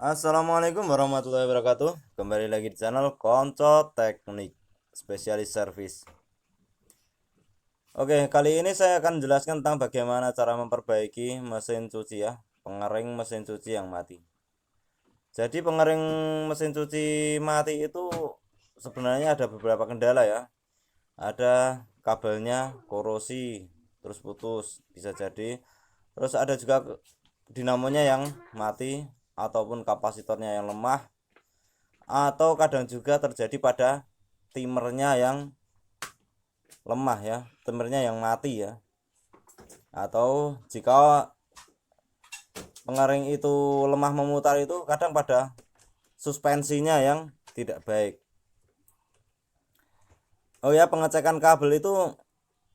Assalamualaikum warahmatullahi wabarakatuh. Kembali lagi di channel Konco Teknik Spesialis Service. Oke, kali ini saya akan menjelaskan tentang bagaimana cara memperbaiki mesin cuci ya, pengering mesin cuci yang mati. Jadi pengering mesin cuci mati itu sebenarnya ada beberapa kendala ya. Ada kabelnya korosi, terus putus, bisa jadi. Terus ada juga dinamonya yang mati ataupun kapasitornya yang lemah, atau kadang juga terjadi pada timernya yang lemah ya, timernya yang mati ya. Atau jika pengering itu lemah memutar, itu kadang pada suspensinya yang tidak baik. Oh ya, pengecekan kabel itu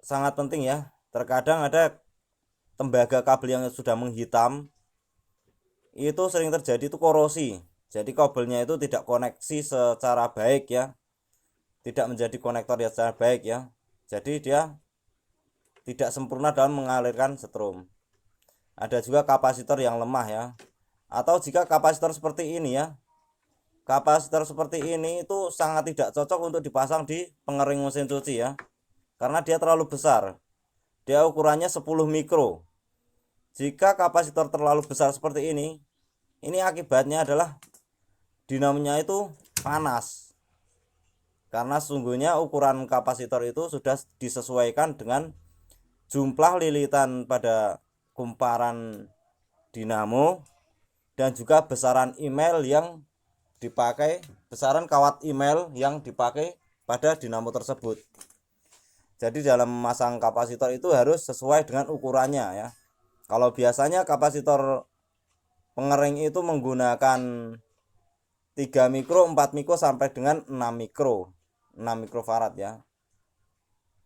sangat penting ya. Terkadang ada tembaga kabel yang sudah menghitam, itu sering terjadi itu korosi. Jadi kabelnya itu tidak koneksi secara baik ya, tidak menjadi konektor yang secara baik ya. Jadi dia tidak sempurna dalam mengalirkan strom. Ada juga kapasitor yang lemah ya. Atau jika kapasitor seperti ini ya, kapasitor seperti ini itu sangat tidak cocok untuk dipasang di pengering mesin cuci ya, karena dia terlalu besar. Dia ukurannya 10 mikro. Jika kapasitor terlalu besar seperti ini akibatnya adalah dinamonya itu panas, karena sesungguhnya ukuran kapasitor itu sudah disesuaikan dengan jumlah lilitan pada kumparan dinamo dan juga besaran email yang dipakai, besaran kawat email yang dipakai pada dinamo tersebut. Jadi dalam memasang kapasitor itu harus sesuai dengan ukurannya ya. Kalau biasanya kapasitor pengering itu menggunakan 3 mikro, 4 mikro sampai dengan 6 mikro, 6 mikrofarad ya.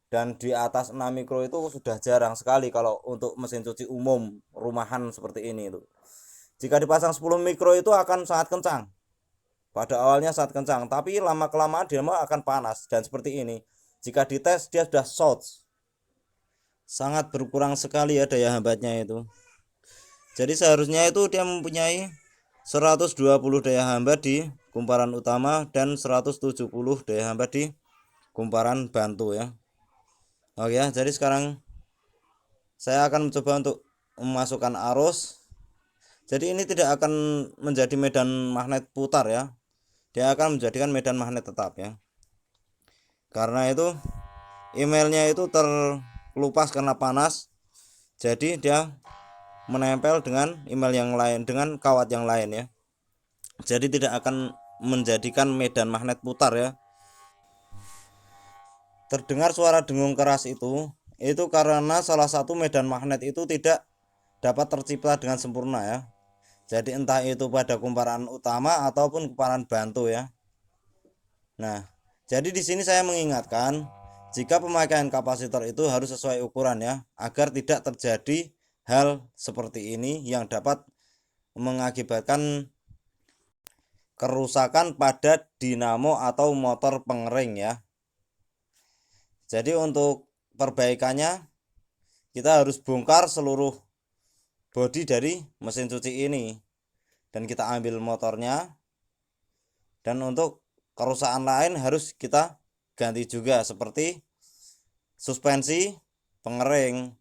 Dan di atas 6 mikro itu sudah jarang sekali kalau untuk mesin cuci umum rumahan seperti ini itu. Jika dipasang 10 mikro itu akan sangat kencang. Pada awalnya sangat kencang, tapi lama kelamaan dia akan panas. Dan seperti ini, jika dites dia sudah short, sangat berkurang sekali ya daya hambatnya itu. Jadi seharusnya itu dia mempunyai 120 daya hambat di kumparan utama dan 170 daya hambat di kumparan bantu ya. Oke ya, jadi sekarang saya akan mencoba untuk memasukkan arus. Jadi ini tidak akan menjadi medan magnet putar ya, dia akan menjadikan medan magnet tetap ya. Karena itu emailnya itu terkelupas karena panas, jadi dia menempel dengan email yang lain, dengan kawat yang lain ya. Jadi tidak akan menjadikan medan magnet putar ya. Terdengar suara dengung keras itu karena salah satu medan magnet itu tidak dapat tercipta dengan sempurna ya. Jadi entah itu pada kumparan utama ataupun kumparan bantu ya. Nah, jadi di sini saya mengingatkan jika pemakaian kapasitor itu harus sesuai ukuran ya, agar tidak terjadi hal seperti ini yang dapat mengakibatkan kerusakan pada dinamo atau motor pengering ya. Jadi untuk perbaikannya kita harus bongkar seluruh bodi dari mesin cuci ini dan kita ambil motornya, dan untuk kerusakan lain harus kita ganti juga seperti suspensi pengering.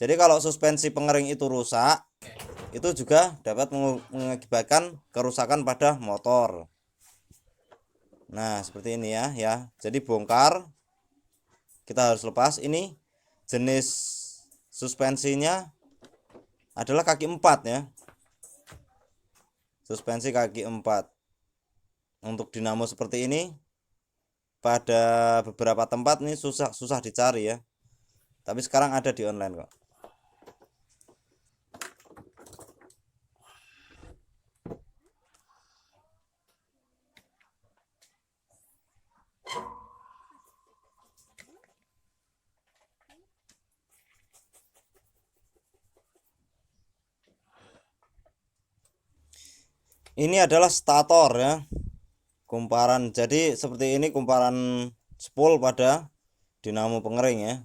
Jadi kalau suspensi pengering itu rusak, itu juga dapat mengakibatkan kerusakan pada motor. Nah, seperti ini ya. Jadi bongkar, kita harus lepas. Ini jenis suspensinya adalah kaki 4 ya. Suspensi kaki 4. Untuk dinamo seperti ini pada beberapa tempat ini susah dicari ya. Tapi sekarang ada di online kok. Ini adalah stator ya, kumparan. Jadi seperti ini kumparan spool pada dinamo pengering ya.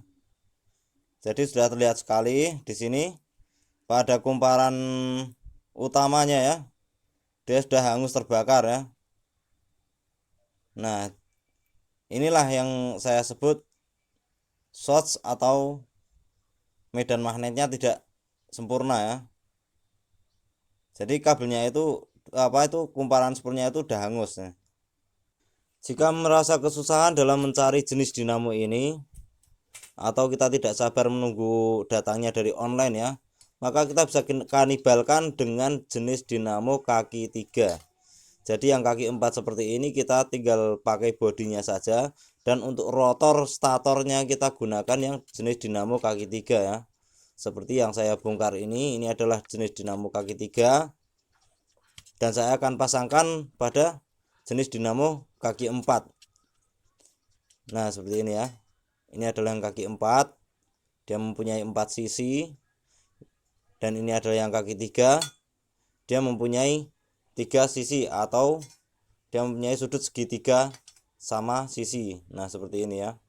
Jadi sudah terlihat sekali di sini pada kumparan utamanya ya. dia sudah hangus terbakar ya. Nah, inilah yang saya sebut shorts atau medan magnetnya tidak sempurna ya. Jadi kabelnya itu kumparan spoolnya itu udah hangus ya. Jika merasa kesusahan dalam mencari jenis dinamo ini, atau kita tidak sabar menunggu datangnya dari online ya, maka kita bisa kanibalkan dengan jenis dinamo kaki 3. Jadi yang kaki 4 seperti ini kita tinggal pakai bodinya saja, dan untuk rotor statornya kita gunakan yang jenis dinamo kaki 3 ya. Seperti yang saya bongkar ini adalah jenis dinamo kaki 3, dan saya akan pasangkan pada jenis dinamo kaki 4. Nah, seperti ini ya. Ini adalah yang kaki 4. Dia mempunyai 4 sisi. Dan ini adalah yang kaki 3. Dia mempunyai 3 sisi, atau dia mempunyai sudut segitiga sama sisi. Nah, seperti ini ya.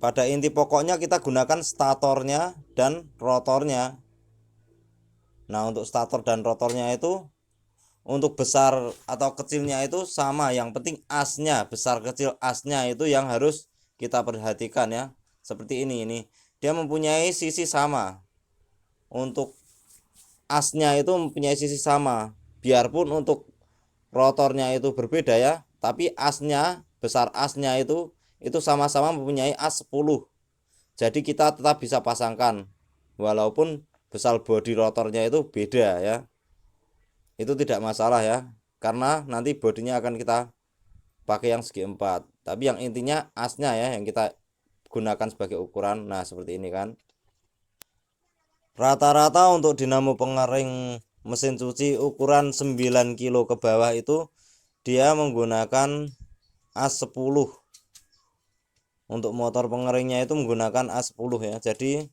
Pada inti pokoknya kita gunakan statornya dan rotornya. Nah, untuk stator dan rotornya itu, untuk besar atau kecilnya itu sama, yang penting asnya, besar kecil asnya itu yang harus kita perhatikan ya. Seperti ini dia mempunyai sisi sama. Untuk asnya itu mempunyai sisi sama, biarpun untuk rotornya itu berbeda ya, tapi asnya, besar asnya itu sama-sama mempunyai as 10. Jadi kita tetap bisa pasangkan walaupun besar bodi rotornya itu beda ya. Itu tidak masalah ya, karena nanti bodinya akan kita pakai yang segi 4, tapi yang intinya asnya ya yang kita gunakan sebagai ukuran. Nah, seperti ini kan. Rata-rata untuk dinamo pengering mesin cuci ukuran 9 kilo ke bawah itu dia menggunakan as 10. Untuk motor pengeringnya itu menggunakan as 10 ya. Jadi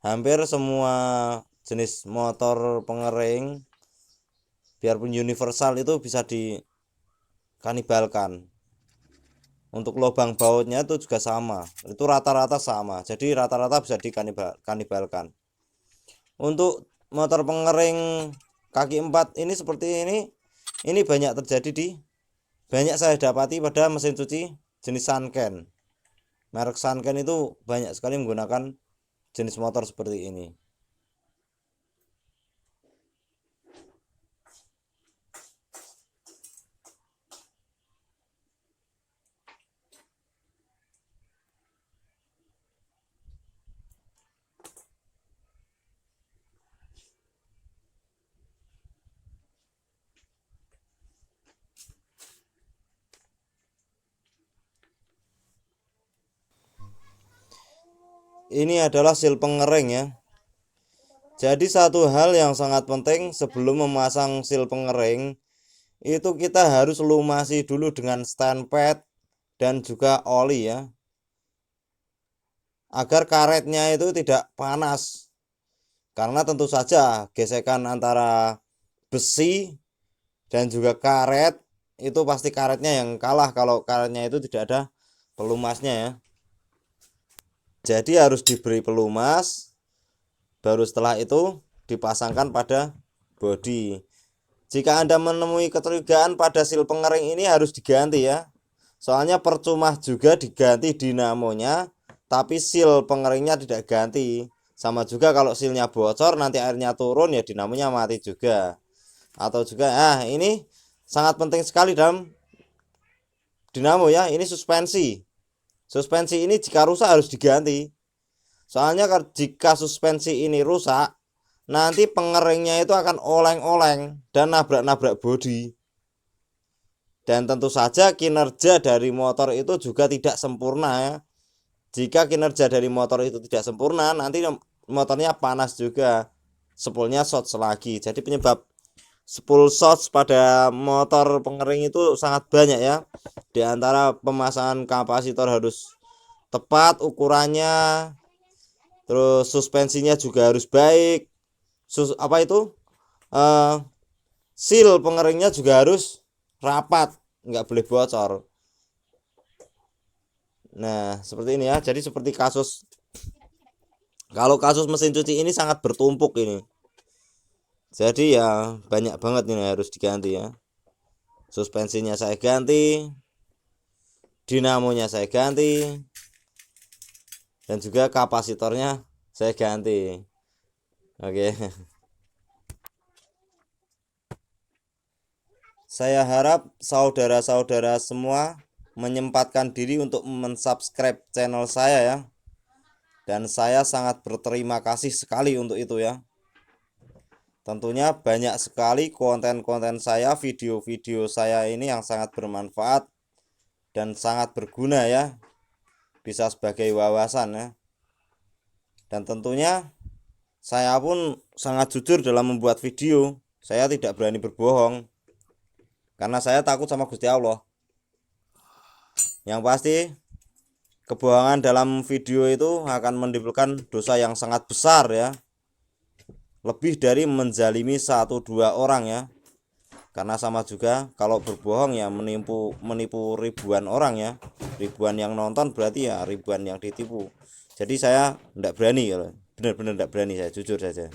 hampir semua jenis motor pengering biarpun universal itu bisa dikanibalkan. Untuk lubang bautnya itu juga sama, itu rata-rata sama, jadi rata-rata bisa dikanibalkan. Untuk motor pengering kaki 4 ini seperti ini banyak saya dapati pada mesin cuci jenis Sanken. Merek Sanken itu banyak sekali menggunakan jenis motor seperti ini. Ini adalah sil pengering ya. Jadi satu hal yang sangat penting sebelum memasang sil pengering itu kita harus lumasi dulu dengan stand pad dan juga oli ya, agar karetnya itu tidak panas. Karena tentu saja gesekan antara besi dan juga karet itu pasti karetnya yang kalah kalau karetnya itu tidak ada pelumasnya ya. Jadi harus diberi pelumas, baru setelah itu dipasangkan pada bodi. Jika Anda menemui kecurigaan pada sil pengering ini, harus diganti ya. Soalnya percuma juga diganti dinamonya, tapi sil pengeringnya tidak ganti. Sama juga kalau silnya bocor, nanti airnya turun ya dinamonya mati juga. Atau juga ini sangat penting sekali dalam dinamo ya, ini suspensi. Suspensi ini jika rusak harus diganti. Soalnya jika suspensi ini rusak, nanti pengeringnya itu akan oleng-oleng dan nabrak-nabrak bodi. Dan tentu saja kinerja dari motor itu juga tidak sempurna ya. Jika kinerja dari motor itu tidak sempurna, nanti motornya panas juga, spoolnya short lagi. Jadi penyebab spool short pada motor pengering itu sangat banyak ya. Di antara pemasangan kapasitor harus tepat ukurannya, terus suspensinya juga harus baik, seal pengeringnya juga harus rapat, nggak boleh bocor. Nah, seperti ini ya. Jadi seperti kasus Kalau kasus mesin cuci ini sangat bertumpuk ini. Jadi ya banyak banget ini harus diganti ya. Suspensinya saya ganti, dinamonya saya ganti, dan juga kapasitornya saya ganti. Oke. Saya harap saudara-saudara semua menyempatkan diri untuk mensubscribe channel saya ya. Dan saya sangat berterima kasih sekali untuk itu ya. Tentunya banyak sekali konten-konten saya, video-video saya ini yang sangat bermanfaat dan sangat berguna ya. Bisa sebagai wawasan ya. Dan tentunya saya pun sangat jujur dalam membuat video. Saya tidak berani berbohong karena saya takut sama Gusti Allah. Yang pasti kebohongan dalam video itu akan menimbulkan dosa yang sangat besar ya. Lebih dari menzalimi 1-2 orang ya. Karena sama juga kalau berbohong ya menipu ribuan orang ya. Ribuan yang nonton berarti ya ribuan yang ditipu. Jadi saya tidak berani ya. Benar-benar tidak berani, saya jujur saja.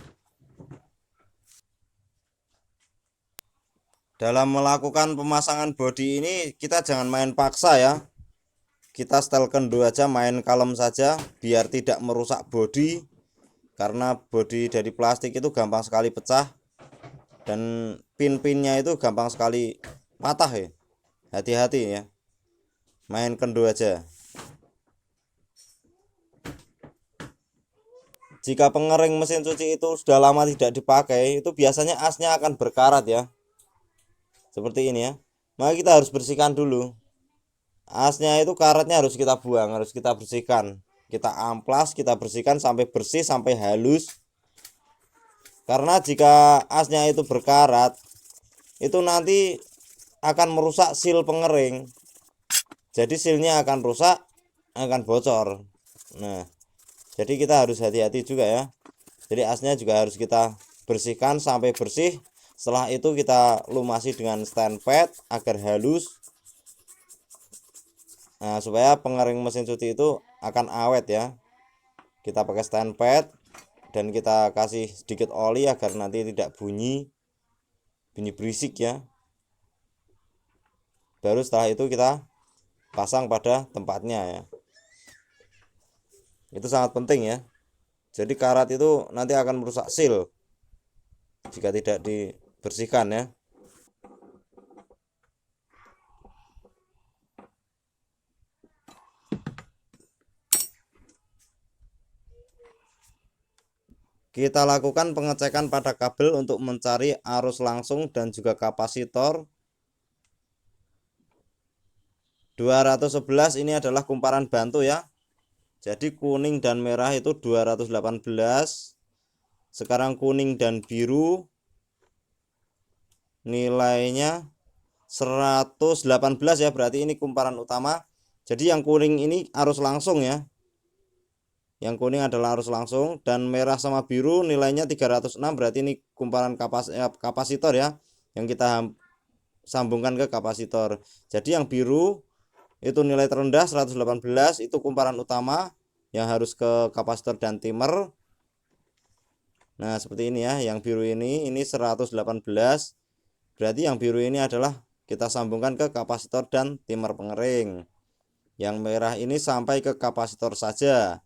Dalam melakukan pemasangan bodi ini kita jangan main paksa ya. Kita setelkan dulu aja, main kalem saja biar tidak merusak bodi. Karena bodi dari plastik itu gampang sekali pecah dan pin-pinnya itu gampang sekali patah ya. Hati-hati ya. Main kendo aja. Jika pengering mesin cuci itu sudah lama tidak dipakai, itu biasanya asnya akan berkarat ya. Seperti ini ya. Maka kita harus bersihkan dulu. Asnya itu karatnya harus kita buang, harus kita bersihkan. Kita amplas, kita bersihkan sampai bersih, sampai halus. Karena jika asnya itu berkarat, itu nanti akan merusak seal pengering. Jadi sealnya akan rusak, akan bocor. Nah, jadi kita harus hati-hati juga ya. Jadi asnya juga harus kita bersihkan sampai bersih. Setelah itu kita lumasi dengan stand pad agar halus. Nah, supaya pengering mesin cuci itu akan awet ya. Kita pakai stand pad dan kita kasih sedikit oli agar nanti tidak bunyi berisik ya. Baru setelah itu kita pasang pada tempatnya ya. Itu sangat penting ya. Jadi karat itu nanti akan merusak seal jika tidak dibersihkan ya. Kita lakukan pengecekan pada kabel untuk mencari arus langsung dan juga kapasitor. 211 ini adalah kumparan bantu ya. Jadi kuning dan merah itu 218. Sekarang kuning dan biru nilainya 118 ya, berarti ini kumparan utama. Jadi yang kuning ini arus langsung ya. Yang kuning adalah arus langsung dan merah sama biru nilainya 306, berarti ini kumparan kapasitor ya, yang kita sambungkan ke kapasitor. Jadi yang biru itu nilai terendah 118, itu kumparan utama yang harus ke kapasitor dan timer. Nah, seperti ini ya, yang biru ini 118. Berarti yang biru ini adalah kita sambungkan ke kapasitor dan timer pengering. Yang merah ini sampai ke kapasitor saja.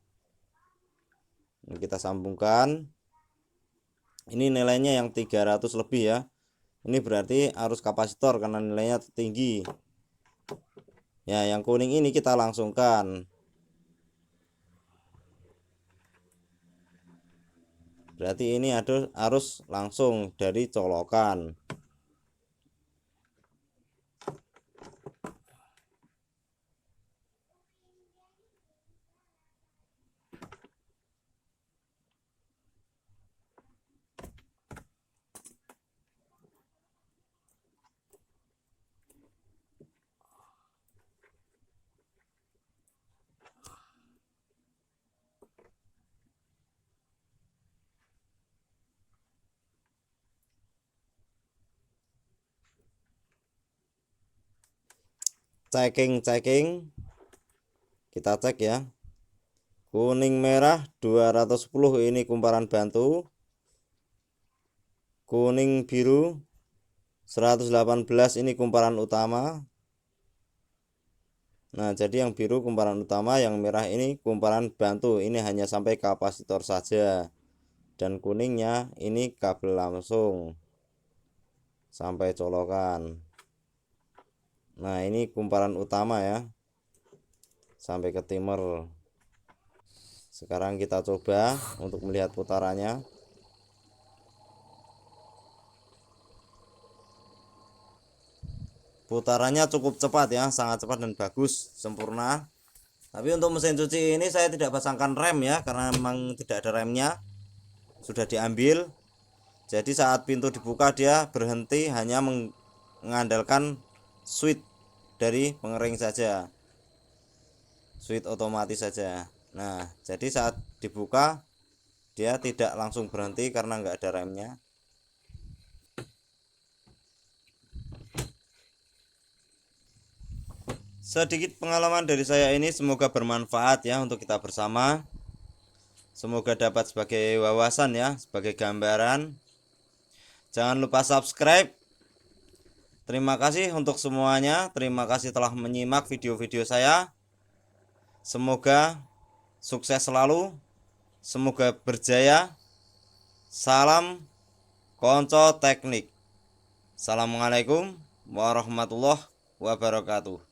Ini kita sambungkan. Ini nilainya yang 300 lebih ya. Ini berarti arus kapasitor karena nilainya tinggi. Ya, yang kuning ini kita langsungkan. Berarti ini ada arus langsung dari colokan. Checking, kita cek ya. Kuning merah 210 ini kumparan bantu. Kuning biru 118 ini kumparan utama. Nah, jadi yang biru kumparan utama, yang merah ini kumparan bantu. Ini hanya sampai kapasitor saja. Dan kuningnya ini kabel langsung sampai colokan. Nah, ini kumparan utama ya, sampai ke timer. Sekarang kita coba untuk melihat putarannya. Putarannya cukup cepat ya, sangat cepat dan bagus, sempurna. Tapi untuk mesin cuci ini saya tidak pasangkan rem ya, karena memang tidak ada remnya, sudah diambil. Jadi saat pintu dibuka dia berhenti, hanya mengandalkan switch dari pengering saja, switch otomatis saja. Nah, jadi saat dibuka dia tidak langsung berhenti karena nggak ada remnya. Sedikit pengalaman dari saya ini, semoga bermanfaat ya untuk kita bersama. Semoga dapat sebagai wawasan ya, sebagai gambaran. Jangan lupa subscribe. Terima kasih untuk semuanya. Terima kasih telah menyimak video-video saya. Semoga sukses selalu. Semoga berjaya. Salam Konco Teknik. Assalamualaikum warahmatullahi wabarakatuh.